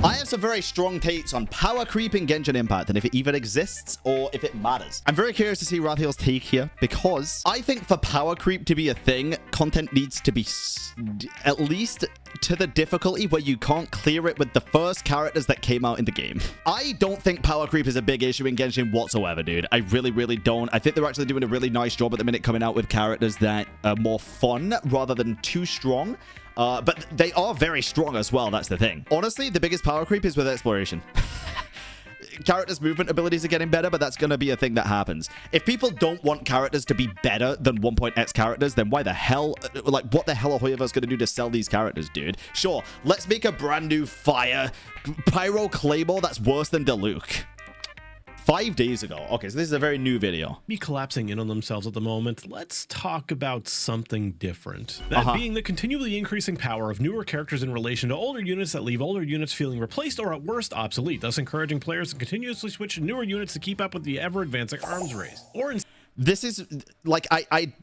I have some very strong takes on power creep in Genshin Impact and if it even exists or if it matters. I'm very curious to see Raphael's take here because I think for power creep to be a thing, content needs to be at least to the difficulty where you can't clear it with the first characters that came out in the game. I don't think power creep is a big issue in Genshin whatsoever, dude. I really, really don't. I think they're actually doing a really nice job at the minute coming out with characters that are more fun rather than too strong. But they are very strong as well, that's the thing. Honestly, the biggest power creep is with exploration. Characters' movement abilities are getting better, but that's going to be a thing that happens. If people don't want characters to be better than 1.x characters, then why the hell, like, what the hell are Hoyoverse going to do to sell these characters, dude? Sure, let's make a brand new fire pyro claymore that's worse than Diluc. 5 days ago. Okay, so this is a very new video. Be collapsing in on themselves at the moment. Let's talk about something different. That being the continually increasing power of newer characters in relation to older units that leave older units feeling replaced or at worst obsolete, thus encouraging players to continuously switch to newer units to keep up with the ever-advancing arms race. Or this is like I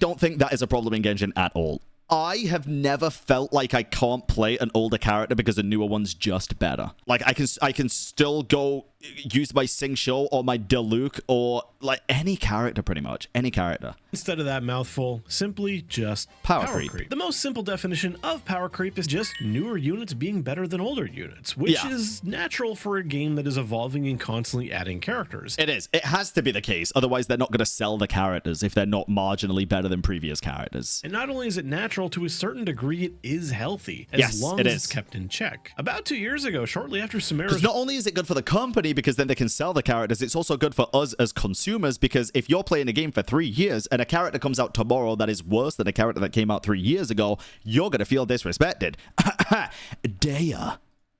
don't think that is a problem in Genshin at all. I have never felt like I can't play an older character because a newer one's just better. Like I can still go use my Sing Show or my Diluc or like any character, pretty much any character. Instead of that mouthful, simply just power creep. The most simple definition of power creep is just newer units being better than older units, which is natural for a game that is evolving and constantly adding characters. It is. It has to be the case. Otherwise, they're not going to sell the characters if they're not marginally better than previous characters. And not only is it natural, to a certain degree, it is healthy, as long as it's kept in check. About 2 years ago, shortly after Samara's... Not only is it good for the company because then they can sell the characters, it's also good for us as consumers because if you're playing a game for 3 years and a character comes out tomorrow that is worse than a character that came out 3 years ago, you're going to feel disrespected. Daya.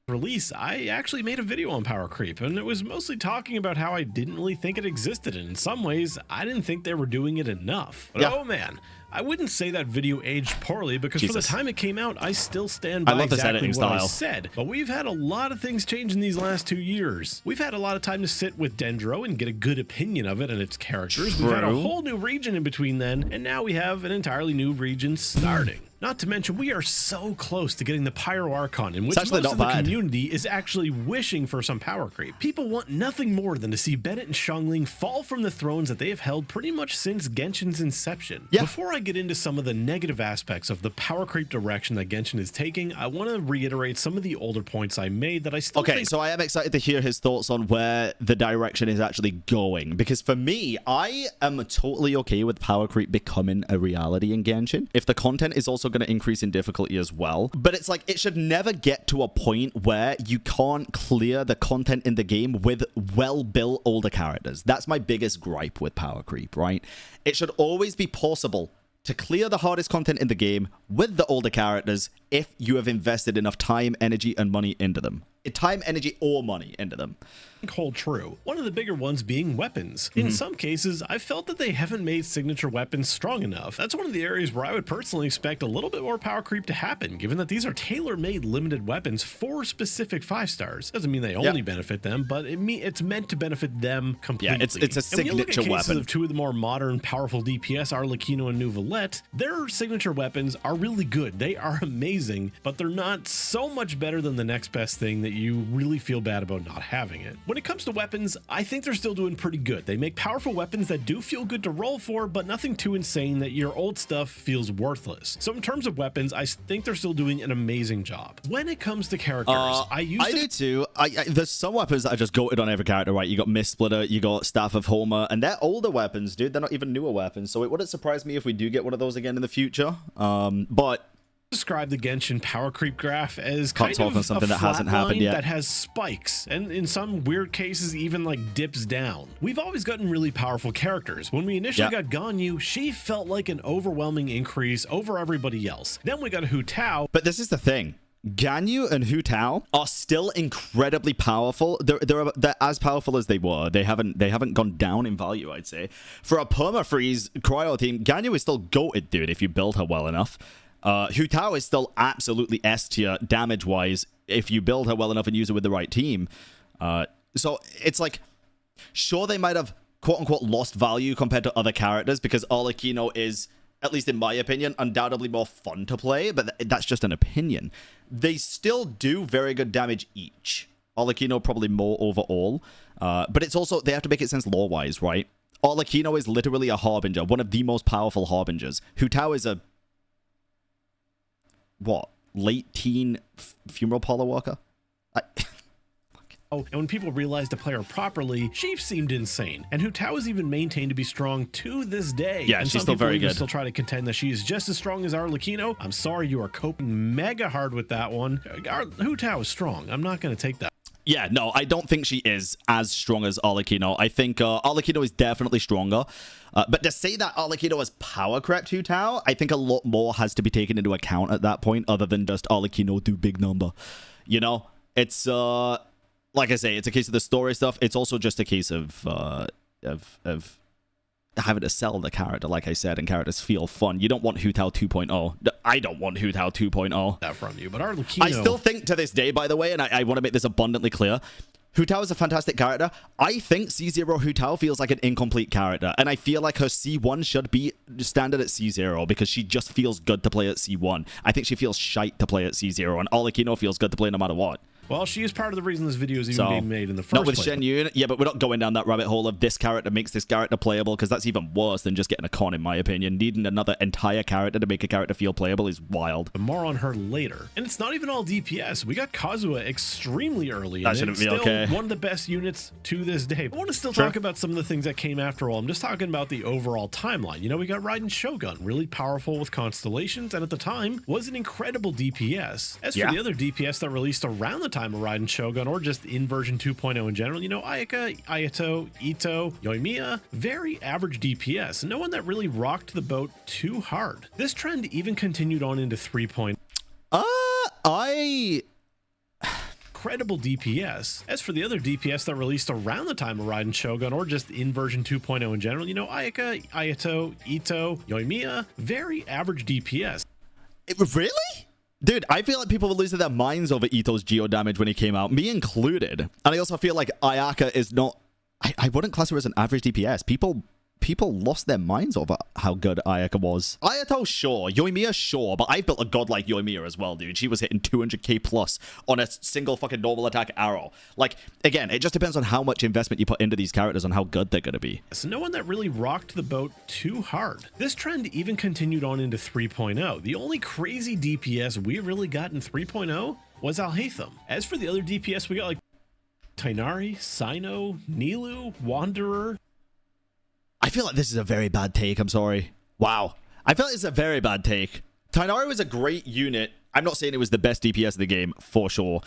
Release, I actually made a video on power creep, and it was mostly talking about how I didn't really think it existed, and in some ways, I didn't think they were doing it enough. But oh man, I wouldn't say that video aged poorly because for the time it came out, I still stand by exactly what I said. But we've had a lot of things change in these last 2 years. We've had a lot of time to sit with Dendro and get a good opinion of it and its characters. We've had a whole new region in between then, and now we have an entirely new region starting. Not to mention, we are so close to getting the Pyro Archon, in which most of the community is actually wishing for some power creep. People want nothing more than to see Bennett and Xiangling fall from the thrones that they have held pretty much since Genshin's inception. Before I get into some of the negative aspects of the power creep direction that Genshin is taking, I want to reiterate some of the older points I made that I still think... so I am excited to hear his thoughts on where the direction is actually going, because for me, I am totally okay with power creep becoming a reality in Genshin. If the content is also going to increase in difficulty as well, but it's like it should never get to a point where you can't clear the content in the game with well-built older characters. That's my biggest gripe with power creep, right? It should always be possible to clear the hardest content in the game with the older characters if you have invested enough time, energy, and money into them. Time, energy, or money into them. Hold true. One of the bigger ones being weapons. In some cases, I felt that they haven't made signature weapons strong enough. That's one of the areas where I would personally expect a little bit more power creep to happen, given that these are tailor-made limited weapons for specific 5-stars. Doesn't mean they only benefit them, but it's meant to benefit them completely. Yeah, it's a signature weapon. Of two of the more modern, powerful DPS, Arlecchino and Nouvelette, their signature weapons are really good. They are amazing, but they're not so much better than the next best thing that you really feel bad about not having it. When it comes to weapons, I think they're still doing pretty good. They make powerful weapons that do feel good to roll for, but nothing too insane that your old stuff feels worthless. So in terms of weapons, I think they're still doing an amazing job. When it comes to characters, I do too. There's some weapons that I just goated on every character, right? You got Mist Splitter, you got Staff of Homer, and they're older weapons, dude. They're not even newer weapons, so it wouldn't surprise me if we do get one of those again in the future. But describe the Genshin power creep graph as kind of something that hasn't happened yet, that has spikes, and in some weird cases even like dips down. We've always gotten really powerful characters. When we initially got Ganyu, she felt like an overwhelming increase over everybody else. Then we got Hu Tao. But this is the thing. Ganyu and Hu Tao are still incredibly powerful. They're as powerful as they were. They haven't gone down in value, I'd say. For a permafreeze cryo team, Ganyu is still goated, dude, if you build her well enough. Hu Tao is still absolutely S tier damage-wise if you build her well enough and use her with the right team. So it's like, sure, they might have quote-unquote lost value compared to other characters because Arlecchino is at least in my opinion, undoubtedly more fun to play, but that's just an opinion. They still do very good damage each. Arlecchino probably more overall, but it's also, they have to make it sense lore-wise, right? Arlecchino is literally a harbinger, one of the most powerful harbingers. Hu Tao is a, what, late teen funeral parlor worker? Oh, and when people realized to play her properly, she seemed insane. And Hu Tao is even maintained to be strong to this day. Yeah, and she's still very good. Still try to contend that she is just as strong as Arlecchino. I'm sorry, you are coping mega hard with that one. Hu Tao is strong. I'm not going to take that. Yeah, no, I don't think she is as strong as Arlecchino. I think Arlecchino is definitely stronger. But to say that Arlecchino has power crept Hu Tao, I think a lot more has to be taken into account at that point, other than just Arlecchino do big number. You know, it's like I say, it's a case of the story stuff. It's also just a case of having to sell the character, like I said, and characters feel fun. You don't want Hu Tao 2.0. I don't want Hu Tao 2.0. That from you, but Arlecchino... I still think to this day, by the way, and I want to make this abundantly clear, Hu Tao is a fantastic character. I think C0 Hu Tao feels like an incomplete character, and I feel like her C1 should be standard at C0 because she just feels good to play at C1. I think she feels shite to play at C0, and Arlecchino feels good to play no matter what. Well, she is part of the reason this video is even being made in the first place. Not with Shen Yun. Yeah, but we're not going down that rabbit hole of this character makes this character playable, because that's even worse than just getting a con, in my opinion. Needing another entire character to make a character feel playable is wild. But more on her later. And it's not even all DPS. We got Kazuha extremely early. That shouldn't be okay. One of the best units to this day. I want to still talk about some of the things that came after all. I'm just talking about the overall timeline. You know, we got Raiden Shogun, really powerful with constellations, and at the time was an incredible DPS. As for the other DPS that released around the time of Raiden Shogun, or just in version 2.0 in general, you know, Ayaka, Ayato, Ito, Yoimiya, very average DPS. No one that really rocked the boat too hard. This trend even continued on into 3.0. Incredible DPS. As for the other DPS that released around the time of Raiden Shogun, or just in version 2.0 in general, you know, Ayaka, Ayato, Ito, Yoimiya, very average DPS. Really? Dude, I feel like people were losing their minds over Ito's geo damage when he came out, me included. And I also feel like Ayaka is not... I wouldn't class her as an average DPS. People lost their minds over how good Ayaka was. Ayato, sure. Yoimiya, sure. But I built a god like Yoimiya as well, dude. She was hitting 200k plus on a single fucking normal attack arrow. Like, again, it just depends on how much investment you put into these characters on how good they're going to be. So no one that really rocked the boat too hard. This trend even continued on into 3.0. The only crazy DPS we really got in 3.0 was Alhaitham. As for the other DPS, we got like Tainari, Sino, Nilu, Wanderer. I feel like this is a very bad take. I'm sorry. Wow. I feel like it's a very bad take. Tainari was a great unit. I'm not saying it was the best DPS in the game, for sure.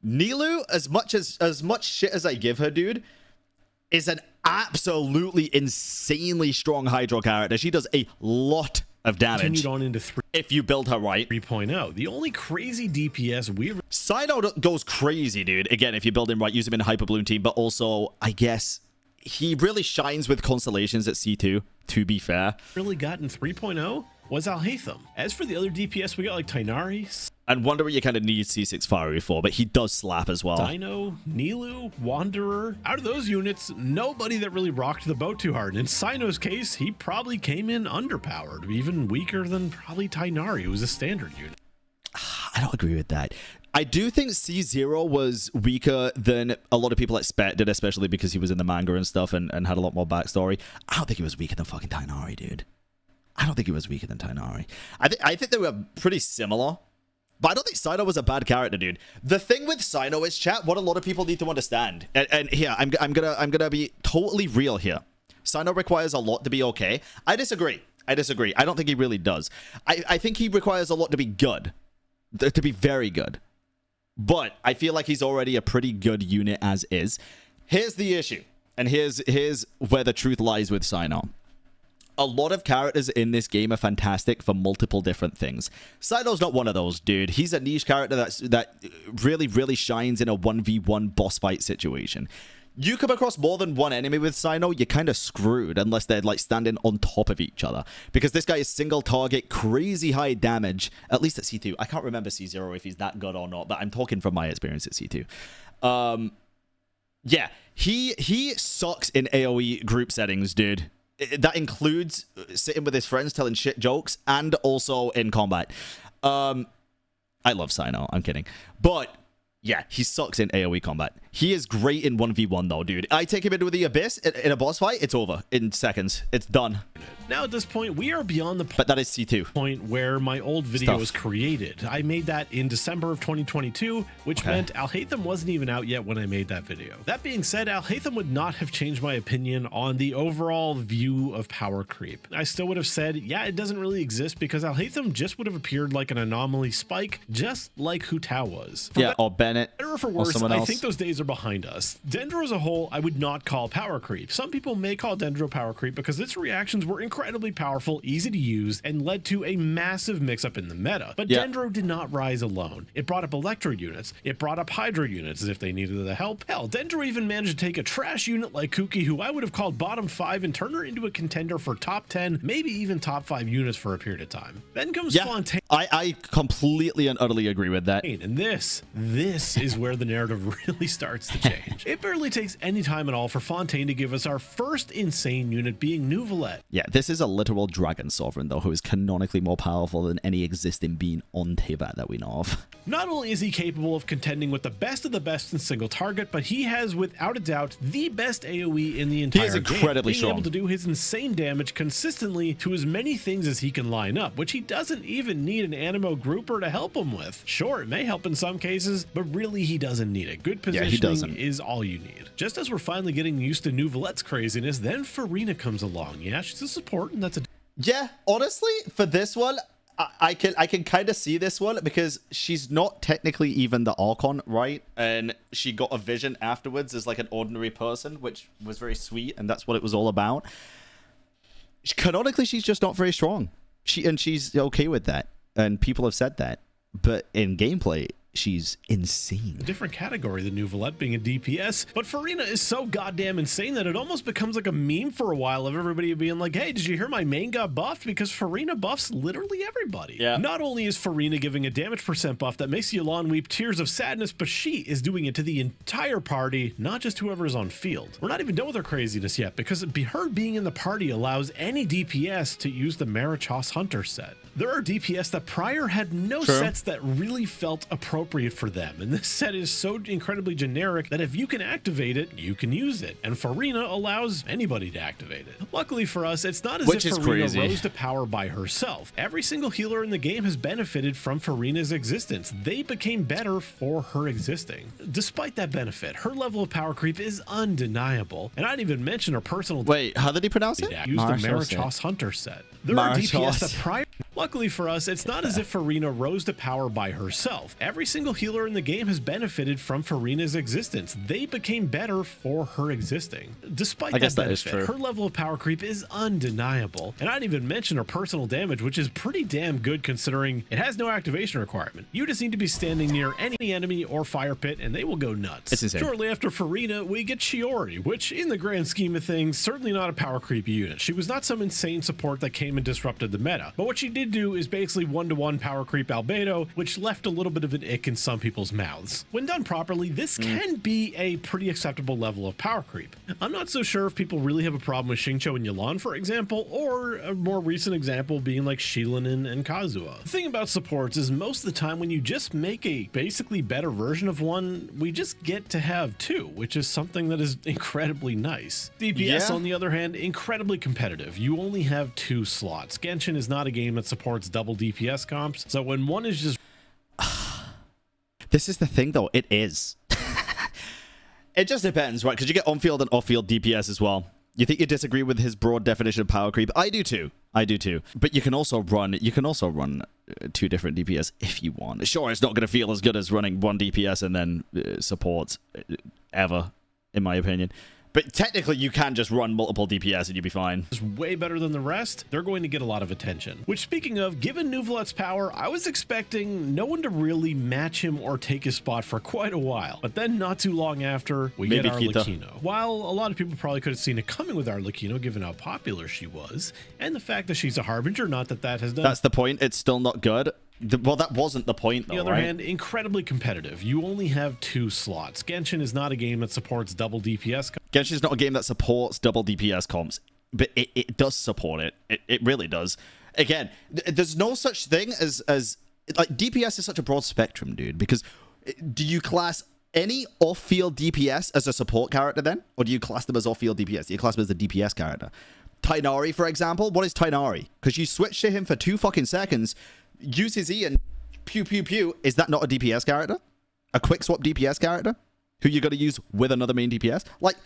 Nilu, as much shit as I give her, dude, is an absolutely insanely strong Hydro character. She does a lot of damage. Continued on into if you build her right. 3.0. The only crazy DPS we... Sino goes crazy, dude. Again, if you build him right, use him in a Hyper Balloon team, but also, I guess... he really shines with constellations at C2, to be fair. Really got in 3.0 was Alhaitham. As for the other DPS, we got like Tainari. And Wanderer you kind of need C6 Fiery for, but he does slap as well. Dino, Nilu, Wanderer. Out of those units, nobody that really rocked the boat too hard. In Sino's case, he probably came in underpowered, even weaker than probably Tainari, who was a standard unit. I don't agree with that. I do think C0 was weaker than a lot of people expected, especially because he was in the manga and stuff and had a lot more backstory. I don't think he was weaker than fucking Tainari, dude. I don't think he was weaker than Tainari. I think they were pretty similar, but I don't think Sino was a bad character, dude. The thing with Sino is, chat, what a lot of people need to understand. And here, I'm gonna be totally real here. Sino requires a lot to be okay. I disagree. I don't think he really does. I think he requires a lot to be good. To be very good. But I feel like he's already a pretty good unit as is. Here's the issue. And here's where the truth lies with Sino. A lot of characters in this game are fantastic for multiple different things. Sino's not one of those, dude. He's a niche character that really, really shines in a 1v1 boss fight situation. You come across more than one enemy with Sino, you're kind of screwed unless they're like standing on top of each other. Because this guy is single target, crazy high damage, at least at C2. I can't remember C0 if he's that good or not, but I'm talking from my experience at C2. Yeah, he sucks in AoE group settings, dude. That includes sitting with his friends telling shit jokes and also in combat. I love Sino. I'm kidding. But yeah, he sucks in AoE combat. He is great in 1v1 though, dude. I take him into the Abyss in a boss fight, it's over in seconds. It's done. Now at this point, we are beyond the but that is C2 point where my old video was created. I made that in December of 2022, which meant Alhaitham wasn't even out yet when I made that video. That being said, Alhaitham would not have changed my opinion on the overall view of power creep. I still would have said, yeah, it doesn't really exist because Alhaitham just would have appeared like an anomaly spike, just like Hu Tao was. Yeah, or Bennett. Better or for worse, I think those days are behind us. Dendro as a whole, I would not call power creep. Some people may call Dendro power creep because its reactions were incredibly powerful, easy to use, and led to a massive mix-up in the meta. But Dendro did not rise alone. It brought up Electro units. It brought up Hydro units as if they needed the help. Hell, Dendro even managed to take a trash unit like Kuki, who I would have called bottom 5, and turn her into a contender for top 10, maybe even top 5 units for a period of time. Then comes Fontaine. I completely and utterly agree with that. And this is where the narrative really starts to change. It barely takes any time at all for Fontaine to give us our first insane unit, being Nouvelette. Yeah, this is a literal dragon sovereign, though, who is canonically more powerful than any existing being on Teyvat that we know of. Not only is he capable of contending with the best of the best in single target, but he has, without a doubt, the best AoE in the entire game. He is incredibly being strong. Able to do his insane damage consistently to as many things as he can line up, which he doesn't even need an Animo grouper to help him with. Sure, it may help in some cases, but really he doesn't need it. Good positioning is all you need. Just as we're finally getting used to Nouvelette's craziness, then Farina comes along. Yeah, she's a support, and that's a... Yeah, honestly, for this one, I can kind of see this one because she's not technically even the Archon, right? And she got a vision afterwards as like an ordinary person, which was very sweet, and that's what it was all about. Canonically, she's just not very strong. She's okay with that, and people have said that. But in gameplay, she's insane. A different category than Nouvelette being a DPS, but Farina is so goddamn insane that it almost becomes like a meme for a while of everybody being like, hey, did you hear my main got buffed? Because Farina buffs literally everybody. Yeah. Not only is Farina giving a damage percent buff that makes Yelan weep tears of sadness, but she is doing it to the entire party, not just whoever is on field. We're not even done with her craziness yet, because her being in the party allows any DPS to use the Marichos Hunter set. There are DPS that prior had no sets that really felt appropriate for them, and this set is so incredibly generic that if you can activate it, you can use it, and Farina allows anybody to activate it. Luckily for us, it's not as if Farina rose to power by herself. Every single healer in the game has benefited from Farina's existence. They became better for her existing. Despite that benefit, her level of power creep is undeniable, and I didn't even mention her personal... Wait, how did he pronounce it? Use the Marichos Hunter set. There are DPS that prior... Luckily for us, it's not as if Farina rose to power by herself. Every single healer in the game has benefited from Farina's existence. They became better for her existing. Despite that benefit, her level of power creep is undeniable. And I didn't even mention her personal damage, which is pretty damn good considering it has no activation requirement. You just need to be standing near any enemy or fire pit and they will go nuts. It's insane. Shortly after Farina, we get Shiori, which in the grand scheme of things, certainly not a power creepy unit. She was not some insane support that came and disrupted the meta, but what she did do is basically one-to-one power creep albedo, which left a little bit of an ick in some people's mouths. When done properly, this can be a pretty acceptable level of power creep. I'm not so sure if people really have a problem with Xingqiu and Yelan, for example, or a more recent example being like Shilin and Kazuha. The thing about supports is most of the time when you just make a basically better version of one, we just get to have two, which is something that is incredibly nice. DPS, on the other hand, incredibly competitive. You only have 2 slots. Genshin is not a game that supports double DPS comps, so when one is just... This is the thing, though. It is. It just depends, right? Because you get on-field and off-field DPS as well. You think you disagree with his broad definition of power creep? I do too. I do too. But you can also run 2 different DPS if you want. Sure, it's not going to feel as good as running 1 DPS and then supports ever, in my opinion. But technically, you can just run multiple DPS and you'll be fine. Is way better than the rest, they're going to get a lot of attention. Which, speaking of, given Nouvelette's power, I was expecting no one to really match him or take his spot for quite a while. But then, not too long after, we get Arlecchino. While a lot of people probably could have seen it coming with Arlecchino, given how popular she was, and the fact that she's a Harbinger, not that that has done... That's the point, it's still not good. Well, that wasn't the point, though, on the other hand, incredibly competitive. You only have 2 slots. Genshin is not a game that supports double DPS comps. Genshin is not a game that supports double DPS comps. but it does support it. It really does. Again, there's no such thing as like DPS is such a broad spectrum, dude, because do you class any off-field DPS as a support character then? Or do you class them as off-field DPS? Do you class them as a DPS character? Tainari, for example, what is Tainari? Because you switch to him for 2 fucking seconds, use his E and pew pew pew. Is that not a DPS character? A quick swap DPS character? Who you got to use with another main DPS? Like,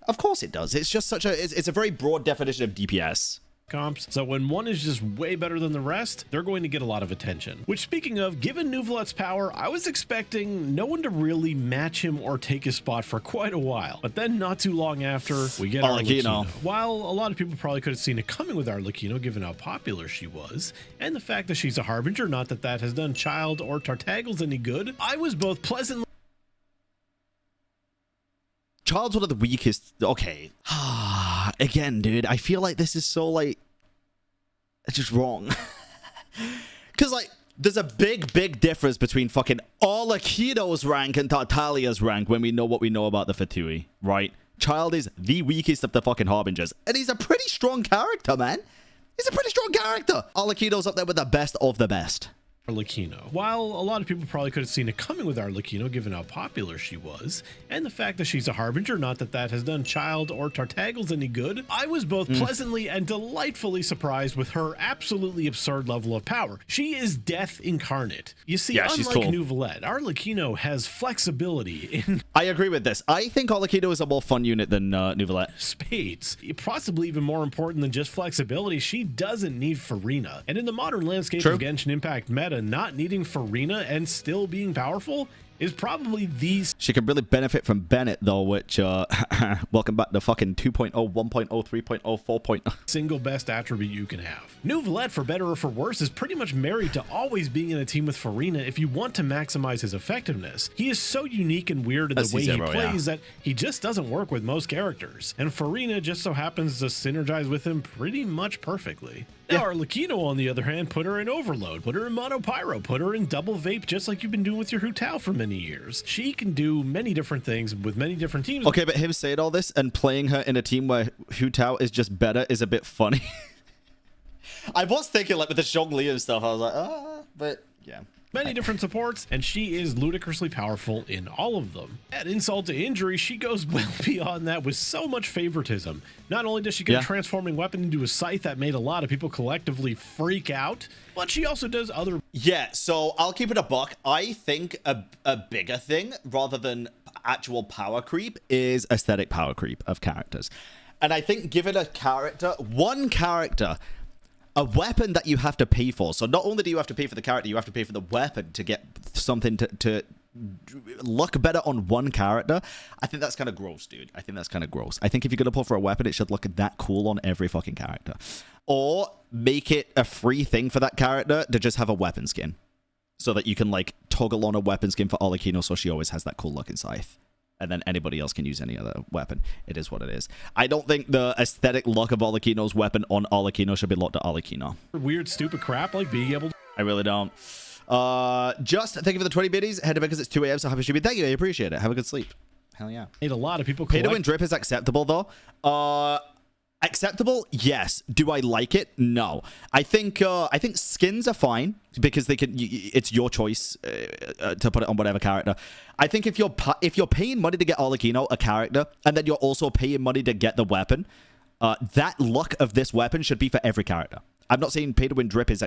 of course it does. It's just such a, it's a very broad definition of DPS. Comps. So when one is just way better than the rest, they're going to get a lot of attention. Which, speaking of, given Neuvlette's power, I was expecting no one to really match him or take his spot for quite a while. But then not too long after, we get Arlecchino. While a lot of people probably could have seen it coming with Arlecchino, given how popular she was, and the fact that she's a Harbinger, not that that has done Child or Tartaggles any good, I was both pleasantly... Child's one of the weakest. Okay. Again, dude, I feel like this is so, like, it's just wrong. Because, like, there's a big difference between fucking Arlecchino's rank and Tartaglia's rank when we know what we know about the Fatui, right? Child is the weakest of the fucking Harbingers. And he's a pretty strong character, man. He's a pretty strong character. Arlecchino's up there with the best of the best. Arlecchino. While a lot of people probably could have seen it coming with Arlecchino, given how popular she was, and the fact that she's a Harbinger, not that that has done Child or Tartaggles any good, I was both pleasantly and delightfully surprised with her absolutely absurd level of power. She is death incarnate. You see, unlike Neuvlette, Arlecchino has flexibility in... I agree with this. I think Arlecchino is a more fun unit than Neuvlette. Spades. Possibly even more important than just flexibility, she doesn't need Farina. And in the modern landscape of Genshin Impact meta, not needing Farina and still being powerful is probably the... She can really benefit from Bennett, though, which, welcome back to fucking 2.0, 1.0, 3.0, 4.0. Single best attribute you can have. Neuvlette, for better or for worse, is pretty much married to always being in a team with Farina if you want to maximize his effectiveness. He is so unique and weird in the way he plays that he just doesn't work with most characters, and Farina just so happens to synergize with him pretty much perfectly. Now, Arlecchino, on the other hand, put her in Overload, put her in Monopyro, put her in Double Vape, just like you've been doing with your Hu Tao for many years. She can do many different things with many different teams. Okay, but him saying all this and playing her in a team where Hu Tao is just better is a bit funny. I was thinking, like, with the Zhongli and stuff, I was like, but yeah. Many different supports, and she is ludicrously powerful in all of them. Add insult to injury, she goes well beyond that with so much favoritism. Not only does she get a transforming weapon into a scythe that made a lot of people collectively freak out, but she also does other... Yeah, so I'll keep it a buck. I think a bigger thing, rather than actual power creep, is aesthetic power creep of characters. And I think giving a character, one character... a weapon that you have to pay for. So not only do you have to pay for the character, you have to pay for the weapon to get something to look better on one character. I think that's kind of gross, dude. I think that's kind of gross. I think if you're going to pull for a weapon, it should look that cool on every fucking character. Or make it a free thing for that character to just have a weapon skin. So that you can, like, toggle on a weapon skin for Arlecchino so she always has that cool looking scythe. And then anybody else can use any other weapon. It is what it is. I don't think the aesthetic look of Arlecchino's weapon on Arlecchino should be locked to Arlecchino. Weird, stupid crap like being able to... I really don't. Just thank you for the 20 biddies. Head to bed because it's 2 a.m. so happy streaming. Thank you. I appreciate it. Have a good sleep. Hell yeah. Made a lot of people Pay to win drip is acceptable, though. Acceptable? Yes. Do I like it? No. I think skins are fine because they can. It's your choice to put it on whatever character. I think if you're paying money to get Arlecchino, a character, and then you're also paying money to get the weapon, that look of this weapon should be for every character. I'm not saying pay to win drip is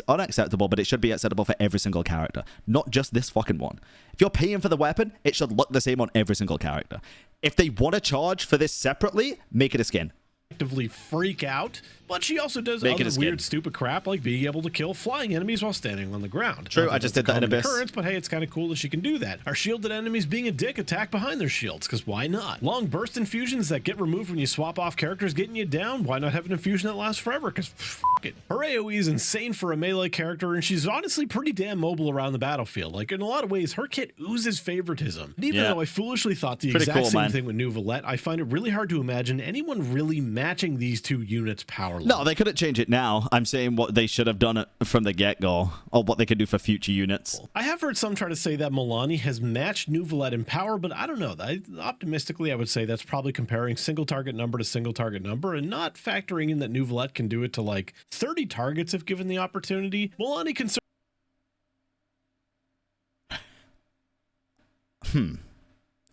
unacceptable, but it should be acceptable for every single character, not just this fucking one. If you're paying for the weapon, it should look the same on every single character. If they want to charge for this separately, make it a skin. Actively freak out, but she also does other weird, stupid crap like being able to kill flying enemies while standing on the ground. True, I just did that in Abyss. But hey, it's kind of cool that she can do that. Our shielded enemies being a dick attack behind their shields, because why not? Long burst infusions that get removed when you swap off characters getting you down. Why not have an infusion that lasts forever? Because fuck it. Her AoE is insane for a melee character, and she's honestly pretty damn mobile around the battlefield. Like, in a lot of ways, her kit oozes favoritism. And even though I foolishly thought the exact same thing with Neuvlette, I find it really hard to imagine anyone really mad matching these two units power level. No, they couldn't change it now. I'm saying what they should have done it from the get-go, or what they could do for future units. I have heard some try to say that Milani has matched Neuvillette in power, but I don't know. Optimistically, I would say that's probably comparing single target number to single target number and not factoring in that Neuvillette can do it to like 30 targets if given the opportunity. Milani can...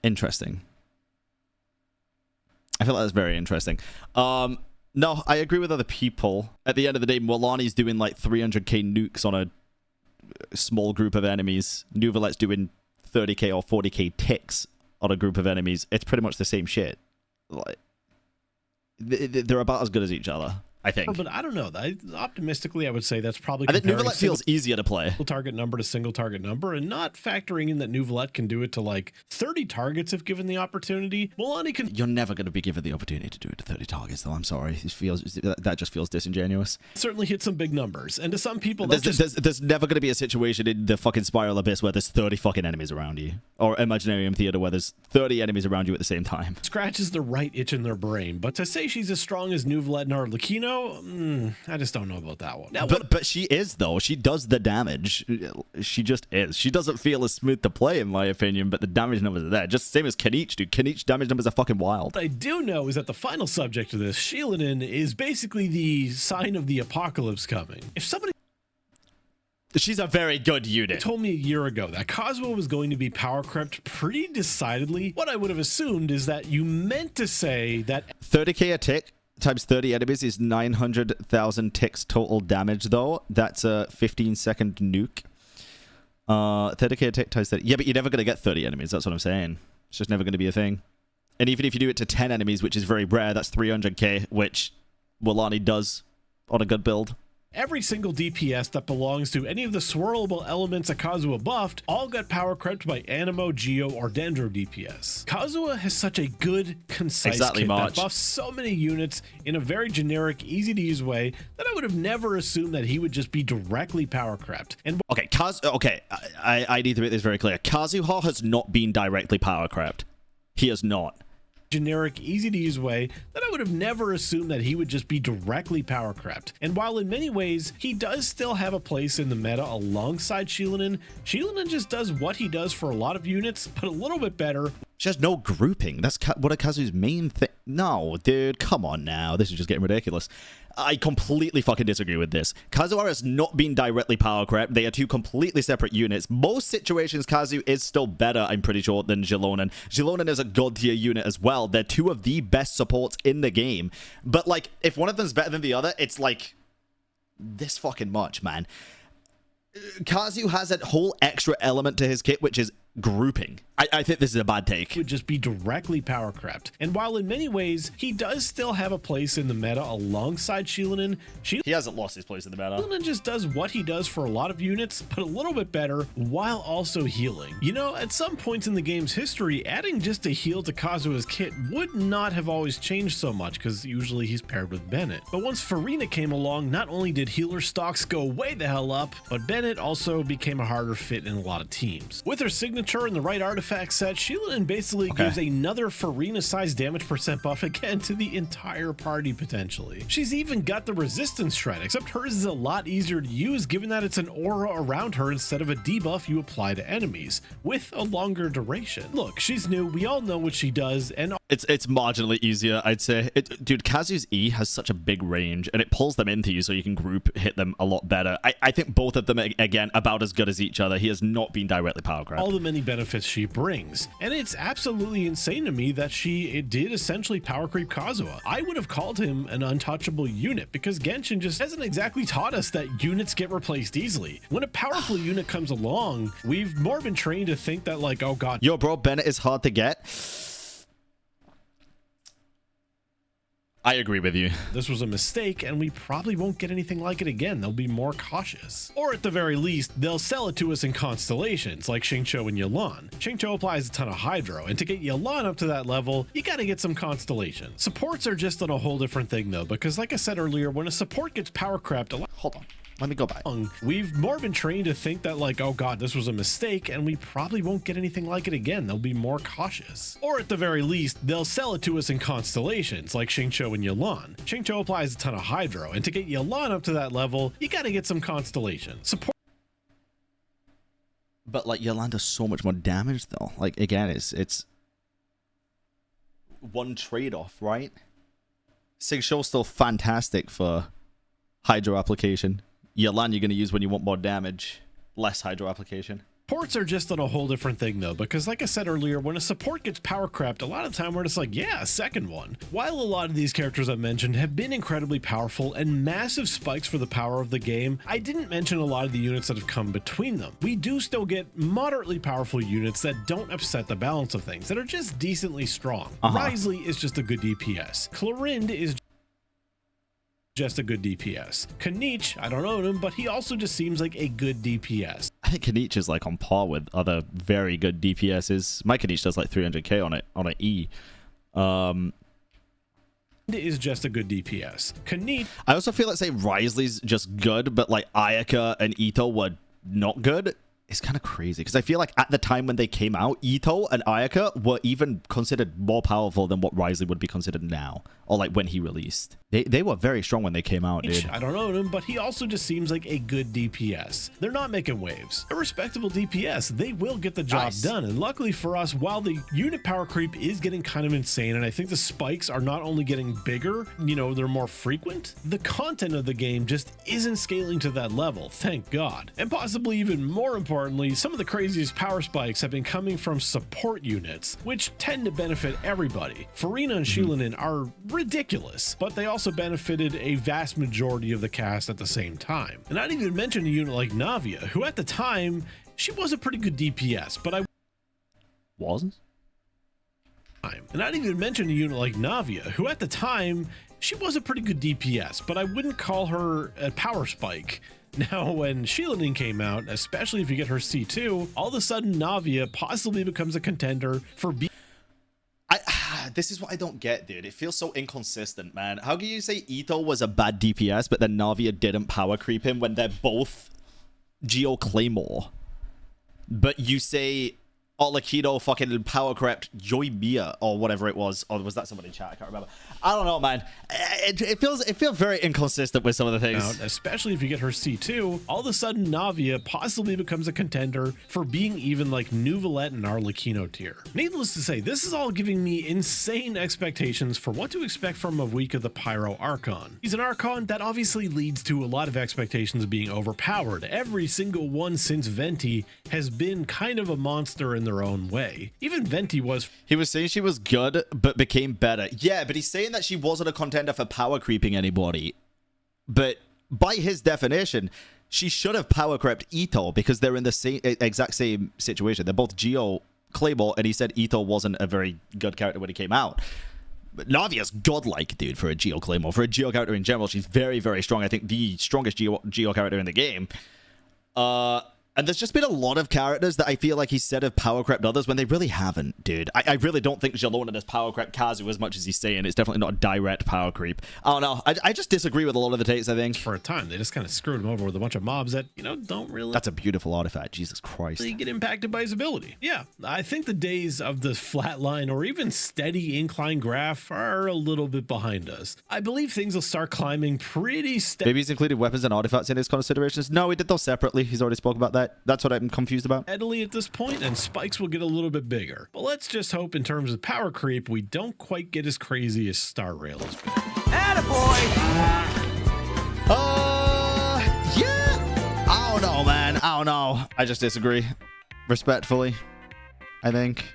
Interesting. I feel like that's very interesting. No, I agree with other people. At the end of the day, Milani's doing like 300k nukes on a small group of enemies. Neuvillette's doing 30k or 40k ticks on a group of enemies. It's pretty much the same shit. Like, they're about as good as each other, I think. But I don't know. Optimistically, I would say that's probably... I think Neuvillette feels easier to play. Single target number to single target number, and not factoring in that Neuvillette can do it to like 30 targets if given the opportunity. Milani can... You're never going to be given the opportunity to do it to 30 targets, though. I'm sorry. That just feels disingenuous. Certainly hit some big numbers, and to some people... There's never going to be a situation in the fucking Spiral Abyss where there's 30 fucking enemies around you. Or Imaginarium Theater where there's 30 enemies around you at the same time. Scratches the right itch in their brain, but to say she's as strong as Neuvillette and Arlecchino, I just don't know about that one. Now, but she is, though. She does the damage. She just is. She doesn't feel as smooth to play, in my opinion, but the damage numbers are there. Just same as Kenichi, dude. Kenichi damage numbers are fucking wild. What I do know is that the final subject of this, Shilinin, is basically the sign of the apocalypse coming. If somebody... She's a very good unit. Told me a year ago that Kazuha was going to be power crept pretty decidedly, what I would have assumed is that you meant to say that 30k a tick times 30 enemies is 900,000 ticks total damage, though. That's a 15-second nuke. 30k a tick times 30. Yeah, but you're never going to get 30 enemies. That's what I'm saying. It's just never going to be a thing. And even if you do it to 10 enemies, which is very rare, that's 300k, which Milani does on a good build. every single DPS that belongs to any of the swirlable elements that Kazuha buffed all got power crept by Animo, Geo, or Dendro DPS. Kazuha has such a good, concise kit that buffs so many units in a very generic, easy-to-use way that I would have never assumed that he would just be directly power crept. And I need to make this very clear. Kazuha has not been directly power crept. He has not. Generic, easy-to-use way that I would have never assumed that he would just be directly power crept. And while in many ways he does still have a place in the meta alongside Shilinin, Shilinin just does what he does for a lot of units, but a little bit better. She has no grouping. That's one of Kazu's main thing. No, dude, come on now. This is just getting ridiculous. I completely fucking disagree with this. Kazuha has not been directly power crept. They are two completely separate units. Most situations, Kazu is still better, I'm pretty sure, than Xilonen. Xilonen is a god tier unit as well. They're two of the best supports in the game. But, like, if one of them's better than the other, it's, like, this fucking much, man. Kazu has a whole extra element to his kit, which is grouping. I think this is a bad take. Would just be directly power crept. And while in many ways he does still have a place in the meta alongside Shilinin, he hasn't lost his place in the meta. Shilinin just does what he does for a lot of units, but a little bit better while also healing. You know, at some points in the game's history, adding just a heal to Kazuha's kit would not have always changed so much, because usually he's paired with Bennett. But once Farina came along, not only did healer stocks go way the hell up, but Bennett also became a harder fit in a lot of teams. With her signature and the right artifact set, Shilinin basically gives another Farina-sized damage percent buff again to the entire party potentially. She's even got the resistance shred, except hers is a lot easier to use given that it's an aura around her instead of a debuff you apply to enemies, with a longer duration. Look, she's new, we all know what she does, and it's marginally easier, I'd say. Dude, Kazu's E has such a big range, and it pulls them into you so you can group hit them a lot better. I think both of them, again, about as good as each other. He has not been directly power crept. All the many benefits she brings, and it's absolutely insane to me that she did essentially power creep Kazuha. I would have called him an untouchable unit because Genshin just hasn't exactly taught us that units get replaced easily. When a powerful unit comes along, we've more been trained to think that, like, oh god, yo bro, Bennett is hard to get. I agree with you. This was a mistake, and we probably won't get anything like it again. They'll be more cautious. Or at the very least, they'll sell it to us in constellations, like Xingqiu and Yelan. Xingqiu applies a ton of Hydro, and to get Yelan up to that level, you gotta get some constellation. Supports are just on a whole different thing, though, because like I said earlier, when a support gets power crept, hold on. Let me go back. We've more been trained to think that like, oh god, this was a mistake, and we probably won't get anything like it again. They'll be more cautious. Or at the very least, they'll sell it to us in constellations, like Xingqiu and Yelan. Xingqiu applies a ton of Hydro, and to get Yelan up to that level, you gotta get some constellation. Support. But like Yelan does so much more damage though. Like again, it's one trade-off, right? Xingqiu's still fantastic for Hydro application. Yelan you're going to use when you want more damage, less Hydro application. Supports are just on a whole different thing though, because like I said earlier, when a support gets power crept, a lot of time we're just like, yeah, a second one. While a lot of these characters I mentioned have been incredibly powerful and massive spikes for the power of the game, I didn't mention a lot of the units that have come between them. We do still get moderately powerful units that don't upset the balance of things, that are just decently strong. Wriothesley is just a good DPS. Clorinde is just a good DPS. Kanich, I don't own him, but he also just seems like a good DPS. I think Kanich is like on par with other very good DPSs. My Kanich does like 300k on an E. Is just a good DPS. Kanich. I also feel like say Wriothesley's just good, but like Ayaka and Ito were not good. It's kind of crazy because I feel like at the time when they came out, Ito and Ayaka were even considered more powerful than what Wriothesley would be considered now, or like when he released. They were very strong when they came out, dude. I don't own him, but he also just seems like a good DPS. They're not making waves. A respectable DPS, they will get the job done. And luckily for us, while the unit power creep is getting kind of insane, and I think the spikes are not only getting bigger, you know, they're more frequent, the content of the game just isn't scaling to that level, thank God. And possibly even more importantly, some of the craziest power spikes have been coming from support units, which tend to benefit everybody. Farina and Shilinin are ridiculous, but they also benefited a vast majority of the cast at the same time. And I'd even mention a unit like Navia, who at the time, she was a pretty good DPS, but I wasn't. And I'd even mention a unit like Navia, who at the time, she was a pretty good DPS, but I wouldn't call her a power spike. Now, when Shilinin came out, especially if you get her C2, all of a sudden Navia possibly becomes a contender for this is what I don't get, dude. It feels so inconsistent, man. How can you say Ito was a bad DPS, but then Navia didn't power creep him when they're both Geo Claymore? But you say Arlecchino fucking power crept Yoimiya or whatever it was. Or was that somebody in chat? I can't remember. I don't know, man. It feels very inconsistent with some of the things. Especially if you get her C2, all of a sudden Navia possibly becomes a contender for being even like Nuvolette and Arlecchino tier. Needless to say, this is all giving me insane expectations for what to expect from a week of the Pyro Archon. He's an Archon that obviously leads to a lot of expectations of being overpowered. Every single one since Venti has been kind of a monster in their own way. Even Venti was... He was saying she was good, but became better. Yeah, but he's saying that she wasn't a contender for power creeping anybody. But by his definition, she should have power crept Ito because they're in the exact same situation. They're both Geo Claymore, and he said Ito wasn't a very good character when he came out. But Navia's godlike, dude, for a Geo Claymore. For a Geo character in general, she's very, very strong. I think the strongest Geo character in the game. And there's just been a lot of characters that I feel like he said have power crept others when they really haven't, dude. I really don't think Jalona has power crept Kazu as much as he's saying. It's definitely not a direct power creep. I don't know. I just disagree with a lot of the takes, I think. For a time, they just kind of screwed him over with a bunch of mobs that, you know, don't really... That's a beautiful artifact. Jesus Christ. Really get impacted by his ability. Yeah, I think the days of the flat line or even steady incline graph are a little bit behind us. I believe things will start climbing pretty steady. Maybe he's included weapons and artifacts in his considerations. No, he did those separately. He's already spoke about that. That's what I'm confused about. Steadily at this point, and spikes will get a little bit bigger. But let's just hope in terms of power creep, we don't quite get as crazy as Star Rail has been. Attaboy! Yeah. I don't know, man. I don't know. I just disagree. Respectfully, I think.